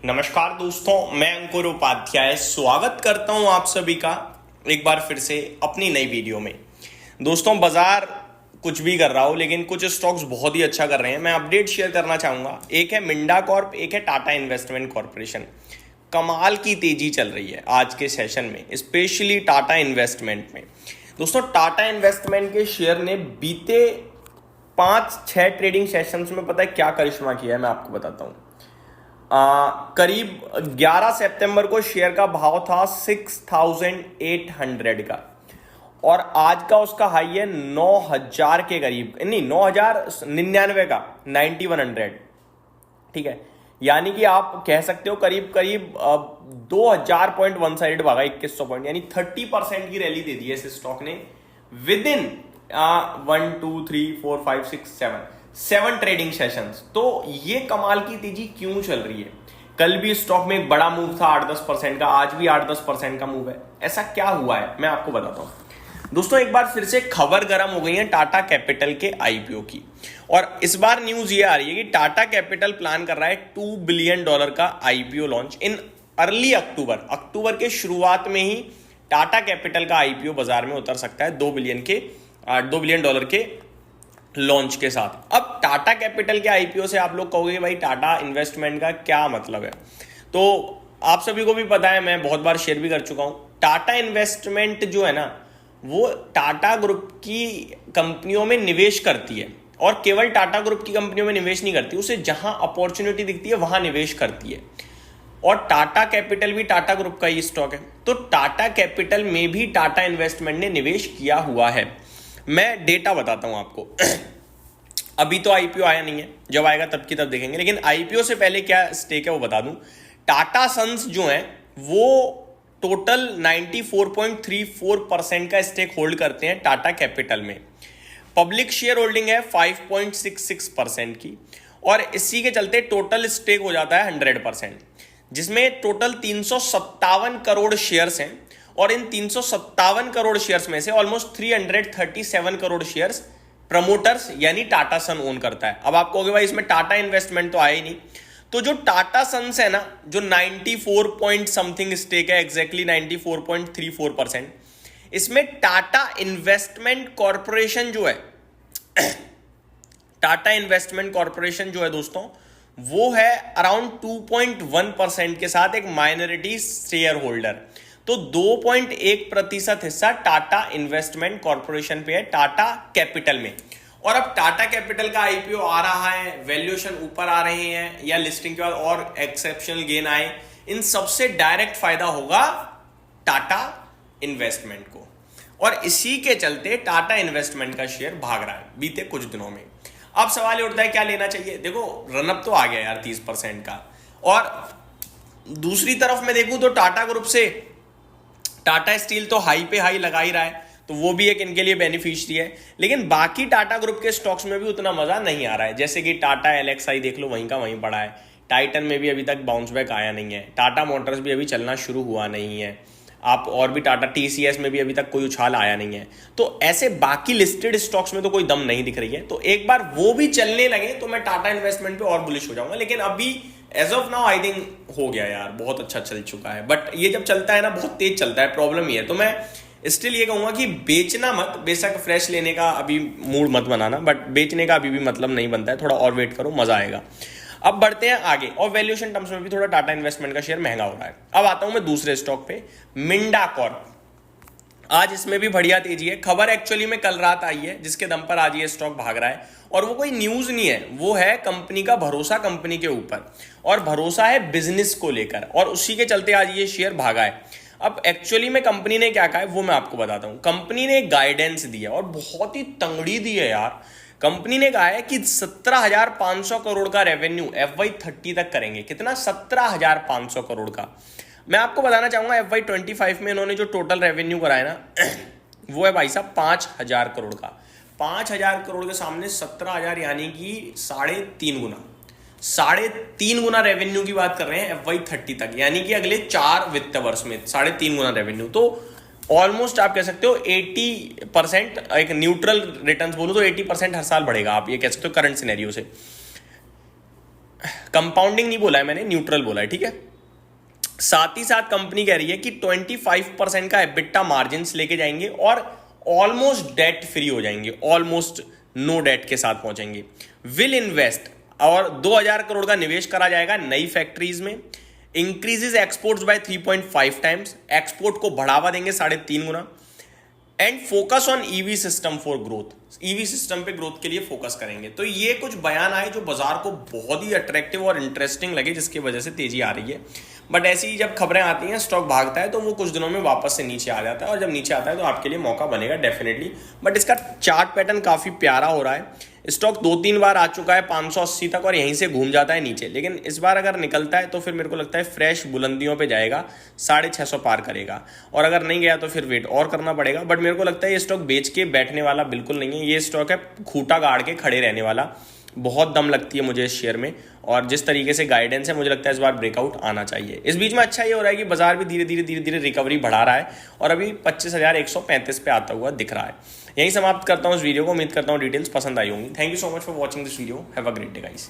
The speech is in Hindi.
नमस्कार दोस्तों, मैं अंकुर उपाध्याय स्वागत करता हूं आप सभी का एक बार फिर से अपनी नई वीडियो में। दोस्तों, बाजार कुछ भी कर रहा हो लेकिन कुछ स्टॉक्स बहुत ही अच्छा कर रहे हैं। मैं अपडेट शेयर करना चाहूंगा। एक है मिंडा कॉर्प, एक है टाटा इन्वेस्टमेंट कॉर्पोरेशन। कमाल की तेजी चल रही है आज के सेशन में, स्पेशली टाटा इन्वेस्टमेंट में। दोस्तों, टाटा इन्वेस्टमेंट के शेयर ने बीते 5-6 ट्रेडिंग सेशंस में पता है क्या करिश्मा किया है, मैं आपको बताता हूं। करीब 11 सितंबर को शेयर का भाव था 6,800 का और आज का उसका हाई है 9,000 के करीब, नहीं 9,099 का, 9,100। ठीक है, यानी कि आप कह सकते हो करीब करीब 2,000 पॉइंट वन साइड भागा, 2,100 पॉइंट, यानी 30% की रैली दे दी है इस स्टॉक ने विद इन 1 2 3 4 5 6 7 ट्रेडिंग सेशंस। तो ये कमाल की तेजी क्यों चल रही है? कल भी स्टॉक में एक बड़ा मूव था 8-10% का, आज भी 8-10% का मूव है। ऐसा क्या हुआ है मैं आपको बताता हूं। दोस्तों, एक बार फिर से खबर गर्म हो गई है टाटा कैपिटल के आईपीओ की, और इस बार न्यूज ये आ रही है कि टाटा कैपिटल प्लान कर रहा है $2 बिलियन का आईपीओ लॉन्च इन अर्ली अक्टूबर के शुरुआत में ही टाटा कैपिटल का आईपीओ बाजार में उतर सकता है $2 बिलियन के लॉन्च के साथ। अब टाटा कैपिटल के आईपीओ से आप लोग कहोगे भाई टाटा इन्वेस्टमेंट का क्या मतलब है? तो आप सभी को भी पता है, मैं बहुत बार शेयर भी कर चुका हूं। टाटा इन्वेस्टमेंट जो है ना, वो टाटा ग्रुप की कंपनियों में निवेश करती है, और केवल टाटा ग्रुप की कंपनियों में निवेश नहीं करती, उसे जहां अपॉर्चुनिटी दिखती है वहां निवेश करती है। और टाटा कैपिटल भी टाटा ग्रुप का ही स्टॉक है, तो टाटा कैपिटल में भी टाटा इन्वेस्टमेंट ने निवेश किया हुआ है। मैं डेटा बताता हूं आपको। अभी तो आईपीओ आया नहीं है, जब आएगा तब की तब देखेंगे, लेकिन आईपीओ से पहले क्या स्टेक है वो बता दूं। टाटा सन्स जो है वो टोटल 94.34% का स्टेक होल्ड करते हैं टाटा कैपिटल में। पब्लिक शेयर होल्डिंग है 5.66% की, और इसी के चलते टोटल स्टेक हो जाता है 100%, जिसमें टोटल 357 करोड़ शेयर्स हैं, और इन 357 करोड़ शेयर्स में से ऑलमोस्ट 337 करोड़ शेयर्स प्रमोटर्स यानी टाटा सन ओन करता है। अब आप कहोगे भाई इसमें टाटा इन्वेस्टमेंट तो आया ही नहीं। तो जो टाटा सन्स है ना, जो 94 पॉइंट समथिंग स्टेक है, एग्जैक्टली 94.34%, इसमें टाटा इन्वेस्टमेंट कॉर्पोरेशन जो है टाटा इन्वेस्टमेंट कॉर्पोरेशन जो है दोस्तों, वो है अराउंड 2.1% के साथ एक माइनॉरिटी शेयर होल्डर। तो 2.1% हिस्सा टाटा इन्वेस्टमेंट कॉर्पोरेशन पे है टाटा कैपिटल में। और अब टाटा कैपिटल का आईपीओ आ रहा है, वैल्यूएशन ऊपर आ रहे हैं, या लिस्टिंग के बाद और एक्सेप्शनल गेन आए, इन सबसे डायरेक्ट फायदा होगा टाटा इन्वेस्टमेंट को, और इसी के चलते टाटा इन्वेस्टमेंट का शेयर भाग रहा है बीते कुछ दिनों में। अब सवाल ये उठता है क्या लेना चाहिए? देखो, रनअप तो आ गया यार 30% का, और दूसरी तरफ मैं देखूं तो टाटा ग्रुप से टाटा स्टील तो हाई पे हाई लगा ही रहा है, तो वो भी एक इनके लिए बेनिफिशियरी है। लेकिन बाकी टाटा ग्रुप के स्टॉक्स में भी उतना मजा नहीं आ रहा है, जैसे कि टाटा एलएक्सआई देख लो, वहीं का वहीं पड़ा है। टाइटन में भी अभी तक बाउंस बैक आया नहीं है। टाटा मोटर्स भी अभी चलना शुरू हुआ नहीं है। आप और भी टाटा टीसीएस में भी अभी तक कोई उछाल आया नहीं है। तो ऐसे बाकी लिस्टेड स्टॉक्स में तो कोई दम नहीं दिख रही है। तो एक बार वो भी चलने लगे तो मैं टाटा इन्वेस्टमेंट पे और बुलिश हो जाऊंगा। लेकिन अभी as of now I think हो गया यार, बहुत अच्छा चल चुका है। बट ये जब चलता है ना, बहुत तेज चलता है, प्रॉब्लम ये है। तो मैं स्टिल ये कहूंगा कि बेचना मत, बेशक फ्रेश लेने का अभी मूड मत बनाना, बट बेचने का अभी भी मतलब नहीं बनता है। थोड़ा और वेट करो, मजा आएगा। अब बढ़ते हैं आगे, और वैल्यूएशन टर्म्स में भी थोड़ा टाटा इन्वेस्टमेंट का शेयर महंगा हो रहा है। अब आता हूं मैं दूसरे स्टॉक पे, मिंडा कॉर्प। आज इसमें भी बढ़िया तेजी है। खबर एक्चुअली में कल रात आई है, जिसके दम पर आज ये स्टॉक भाग रहा है, और वो कोई न्यूज नहीं है, वो है कंपनी का भरोसा कंपनी के ऊपर, और भरोसा है बिजनेस को लेकर, और उसी के चलते आज ये शेयर भागा है। अब एक्चुअली में कंपनी ने क्या कहा है वो मैं आपको बताता हूं। कंपनी ने गाइडेंस दी है, और बहुत ही तंगड़ी दी है यार। कंपनी ने कहा है कि 17,500 करोड़ का रेवेन्यू FY30 तक करेंगे। कितना? 17,500 करोड़ का। मैं आपको बताना चाहूंगा FY25 में इन्होंने जो टोटल रेवेन्यू कराया ना वो है भाई साहब 5,000 करोड़ का। 5,000 करोड़ के सामने 17,000 यानी कि 3.5 गुना रेवेन्यू की बात कर रहे हैं FY30 तक, यानी कि अगले 4 वित्त वर्ष में 3.5 गुना रेवेन्यू। तो ऑलमोस्ट आप कह सकते हो 80%, एक न्यूट्रल रिटर्न्स बोलो तो 80% हर साल बढ़ेगा, आप ये कह सकते हो करंट सिनेरियो से। कंपाउंडिंग नहीं बोला है मैंने, न्यूट्रल बोला है, ठीक है। साथ ही साथ कंपनी कह रही है कि 25% का एबिटा मार्जिन लेके जाएंगे और ऑलमोस्ट डेट फ्री हो जाएंगे, ऑलमोस्ट नो डेट के साथ पहुंचेंगे। विल इन्वेस्ट और 2000 करोड़ का निवेश करा जाएगा नई फैक्ट्रीज में। Increases exports by 3.5 times, export को बढ़ावा देंगे 3.5 गुना। And focus on EV system for growth, EV system पे ग्रोथ के लिए फोकस करेंगे। तो ये कुछ बयान आए जो बाजार को बहुत ही अट्रैक्टिव और इंटरेस्टिंग लगे, जिसकी वजह से तेजी आ रही है। बट ऐसी ही जब खबरें आती हैं, स्टॉक भागता है, तो वो कुछ दिनों में वापस से नीचे आ जाता है, और जब नीचे आता है तो आपके लिए मौका बनेगा डेफिनेटली। बट इसका चार्ट पैटर्न काफी प्यारा हो रहा है। स्टॉक 2-3 बार आ चुका है 580 तक और यहीं से घूम जाता है नीचे, लेकिन इस बार अगर निकलता है तो फिर मेरे को लगता है फ्रेश बुलंदियों पे जाएगा, 650 पार करेगा। और अगर नहीं गया तो फिर वेट और करना पड़ेगा। बट मेरे को लगता है ये स्टॉक बेच के बैठने वाला बिल्कुल नहीं है, ये स्टॉक है खूंटा गाड़ के खड़े रहने वाला। बहुत दम लगती है मुझे इस शेयर में, और जिस तरीके से गाइडेंस है मुझे लगता है इस बार ब्रेकआउट आना चाहिए। इस बीच में अच्छा ये हो रहा है कि बाजार भी धीरे धीरे रिकवरी बढ़ा रहा है और अभी 25,135 पे आता हुआ दिख रहा है। यही समाप्त करता हूँ इस वीडियो को। उम्मीद करता हूँ डिटेल्स पसंद आई होंगी। Thank you so much for watching this video. Have a great day guys.